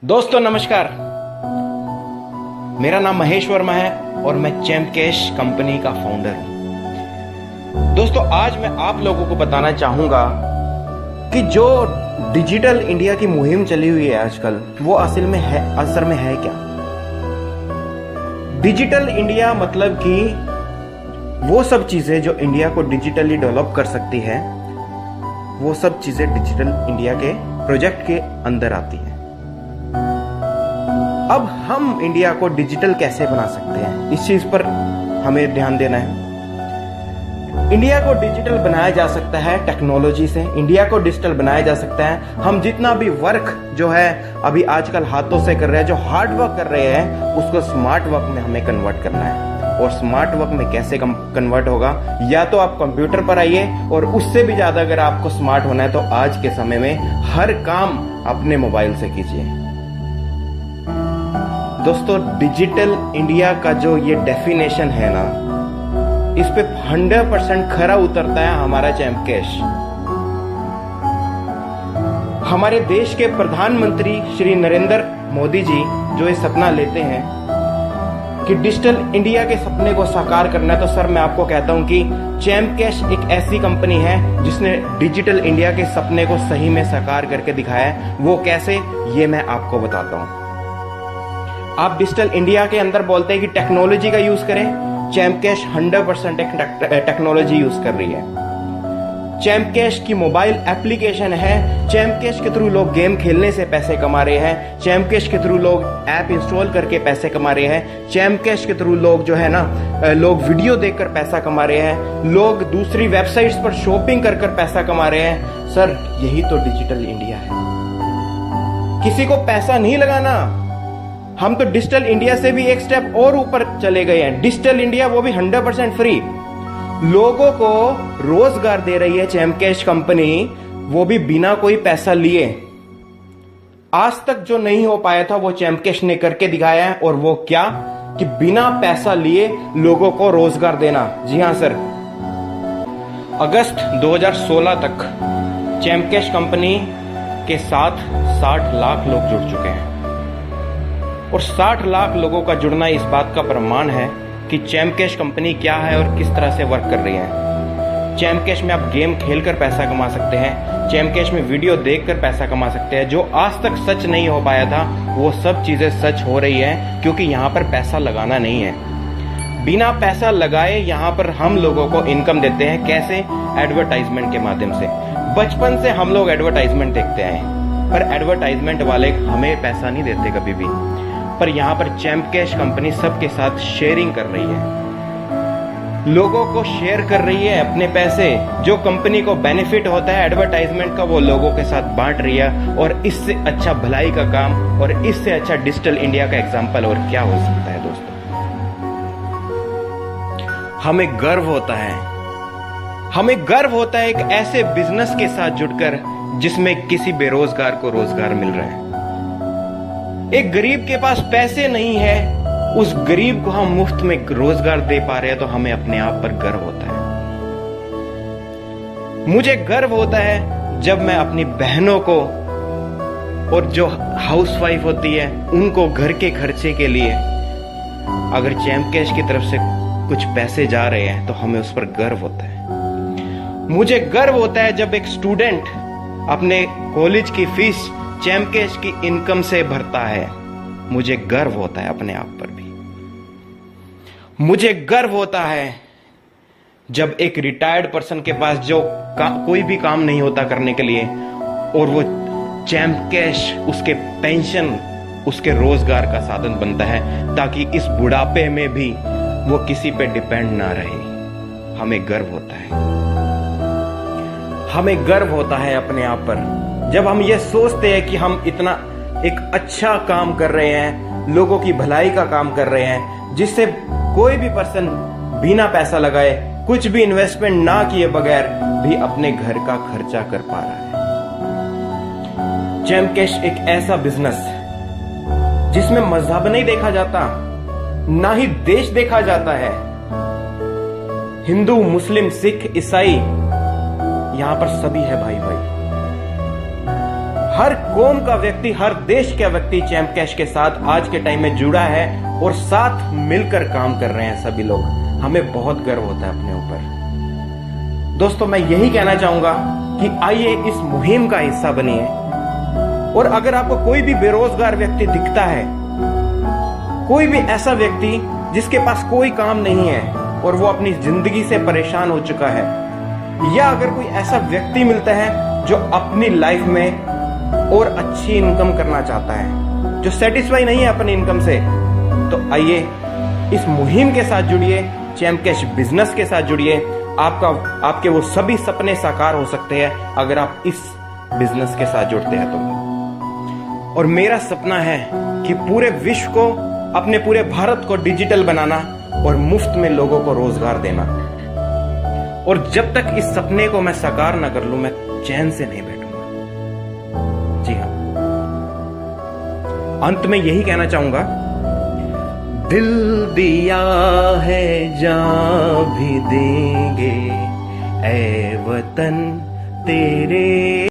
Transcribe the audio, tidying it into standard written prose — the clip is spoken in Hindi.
दोस्तों नमस्कार। मेरा नाम महेश वर्मा है और मैं चैम्प कैश कंपनी का फाउंडर हूं। दोस्तों आज मैं आप लोगों को बताना चाहूंगा कि जो डिजिटल इंडिया की मुहिम चली हुई है आजकल, वो असर में है क्या। डिजिटल इंडिया मतलब कि वो सब चीजें जो इंडिया को डिजिटली डेवलप कर सकती है, वो सब चीजें डिजिटल इंडिया के प्रोजेक्ट के अंदर आती हैं। अब हम इंडिया को डिजिटल कैसे बना सकते हैं, इस चीज पर हमें ध्यान देना है। इंडिया को डिजिटल बनाया जा सकता है टेक्नोलॉजी से। इंडिया को डिजिटल बनाया जा सकता है, हम जितना भी वर्क जो है अभी आजकल हाथों से कर रहे हैं, जो हार्ड वर्क कर रहे हैं, उसको स्मार्ट वर्क में हमें कन्वर्ट करना है। और स्मार्ट वर्क में कैसे कन्वर्ट होगा, या तो आप कंप्यूटर पर आइए, और उससे भी ज्यादा अगर आपको स्मार्ट होना है तो आज के समय में हर काम अपने मोबाइल से कीजिए। दोस्तों डिजिटल इंडिया का जो ये डेफिनेशन है ना, इस पे 100% खरा उतरता है हमारा चैम्प कैश। हमारे देश के प्रधानमंत्री श्री नरेंद्र मोदी जी जो ये सपना लेते हैं कि डिजिटल इंडिया के सपने को साकार करना है, तो सर मैं आपको कहता हूं कि चैम्प कैश एक ऐसी कंपनी है जिसने डिजिटल इंडिया के सपने को सही में साकार करके दिखाया है। वो कैसे, ये मैं आपको बताता हूं। आप डिजिटल इंडिया के अंदर बोलते हैं कि टेक्नोलॉजी का यूज करें, चैम्प कैश 100% टेक्नोलॉजी यूज कर रही है। चैम्प कैश की मोबाइल एप्लीकेशन है। चैम्प कैश के थ्रू लोग गेम खेलने से पैसे कमा रहे हैं। चैम्प कैश के थ्रू लोग ऐप इंस्टॉल करके पैसे कमा रहे हैं। चैम्प कैश के थ्रू लोग जो है ना, लोग वीडियो देखकर पैसा कमा रहे हैं। लोग दूसरी वेबसाइट्स पर शॉपिंग कर पैसा कमा रहे हैं। सर यही तो डिजिटल इंडिया है। किसी को पैसा नहीं लगाना, हम तो डिजिटल इंडिया से भी एक स्टेप और ऊपर चले गए हैं। डिजिटल इंडिया वो भी 100% फ्री, लोगों को रोजगार दे रही है चैम्प कैश कंपनी, वो भी बिना कोई पैसा लिए। आज तक जो नहीं हो पाया था वो चैम्प कैश ने करके दिखाया है। और वो क्या कि बिना पैसा लिए लोगों को रोजगार देना। जी हां सर, अगस्त 2016 तक चैम्प कैश कंपनी के साथ 60 लाख लोग जुड़ चुके हैं। और 60 लाख लोगों का जुड़ना इस बात का प्रमाण है कि चैम्प कैश कंपनी क्या है और किस तरह से वर्क कर रही है। चैम्प कैश में आप गेम खेलकर पैसा कमा सकते हैं। चैम्प कैश में वीडियो देखकर पैसा कमा सकते हैं। जो आज तक सच नहीं हो पाया था वो सब चीजें सच हो रही है, क्योंकि यहाँ पर पैसा लगाना नहीं है। बिना पैसा लगाए यहाँ पर हम लोगों को इनकम देते हैं। कैसे? एडवर्टाइजमेंट के माध्यम से। बचपन से हम लोग एडवर्टाइजमेंट देखते आए, पर एडवर्टाइजमेंट वाले हमें पैसा नहीं देते कभी भी। पर यहाँ पर चैम्प कैश कंपनी सबके साथ शेयरिंग कर रही है, लोगों को शेयर कर रही है अपने पैसे। जो कंपनी को बेनिफिट होता है एडवर्टाइजमेंट का, वो लोगों के साथ बांट रही है। और इससे अच्छा भलाई का काम और इससे अच्छा डिजिटल इंडिया का एग्जाम्पल और क्या हो सकता है। दोस्तों हमें गर्व होता है, हमें गर्व होता है एक ऐसे बिजनेस के साथ जुड़कर जिसमें किसी बेरोजगार को रोजगार मिल रहा है। एक गरीब के पास पैसे नहीं है, उस गरीब को हम मुफ्त में रोजगार दे पा रहे हैं, तो हमें अपने आप पर गर्व होता है। मुझे गर्व होता है जब मैं अपनी बहनों को और जो हाउसवाइफ होती है उनको घर के खर्चे के लिए अगर चैम्प कैश की तरफ से कुछ पैसे जा रहे हैं तो हमें उस पर गर्व होता है। मुझे गर्व होता है जब एक स्टूडेंट अपने कॉलेज की फीस चैम्प कैश की इनकम से भरता है। मुझे गर्व होता है अपने आप पर भी। मुझे गर्व होता है जब एक रिटायर्ड पर्सन के पास जो कोई भी काम नहीं होता करने के लिए, और वो चैम्प कैश उसके पेंशन, उसके रोजगार का साधन बनता है, ताकि इस बुढ़ापे में भी वो किसी पे डिपेंड ना रहे। हमें गर्व होता है। हमें गर्व होता है अपने आप पर जब हम ये सोचते हैं कि हम इतना एक अच्छा काम कर रहे हैं, लोगों की भलाई का काम कर रहे हैं, जिससे कोई भी पर्सन बिना पैसा लगाए, कुछ भी इन्वेस्टमेंट ना किए बगैर भी अपने घर का खर्चा कर पा रहा है। चैम्प कैश एक ऐसा बिजनेस जिसमें मजहब नहीं देखा जाता, ना ही देश देखा जाता है। हिंदू, मुस्लिम, सिख, ईसाई, यहां पर सभी है भाई भाई। हर कौम का व्यक्ति, हर देश का व्यक्ति चैंप कैश के साथ आज के टाइम में जुड़ा है और साथ मिलकर काम कर रहे हैं सभी लोग। हमें बहुत गर्व होता है अपने ऊपर। दोस्तों, मैं यही कहना चाहूंगा कि आइए इस मुहिम का हिस्सा बनिए। और अगर आपको कोई भी बेरोजगार व्यक्ति दिखता है, कोई भी ऐसा व्यक्ति जिसके पास कोई काम नहीं है और वो अपनी जिंदगी से परेशान हो चुका है, या अगर कोई ऐसा व्यक्ति मिलता है जो अपनी लाइफ में और अच्छी इनकम करना चाहता है, जो सेटिस्फाई नहीं है अपनी इनकम से, तो आइए इस मुहिम के साथ जुड़िए, चैंप कैश बिजनेस के साथ जुड़िए। आपके वो सभी सपने साकार हो सकते हैं अगर आप इस बिजनेस के साथ जुड़ते हैं तो। और मेरा सपना है कि पूरे विश्व को, अपने पूरे भारत को डिजिटल बनाना और मुफ्त में लोगों को रोजगार देना। और जब तक इस सपने को मैं साकार ना कर लूं, मैं चैन से नहीं बैठूंगा। जी हाँ, अंत में यही कहना चाहूंगा, दिल दिया है जान भी देंगे ऐ वतन तेरे।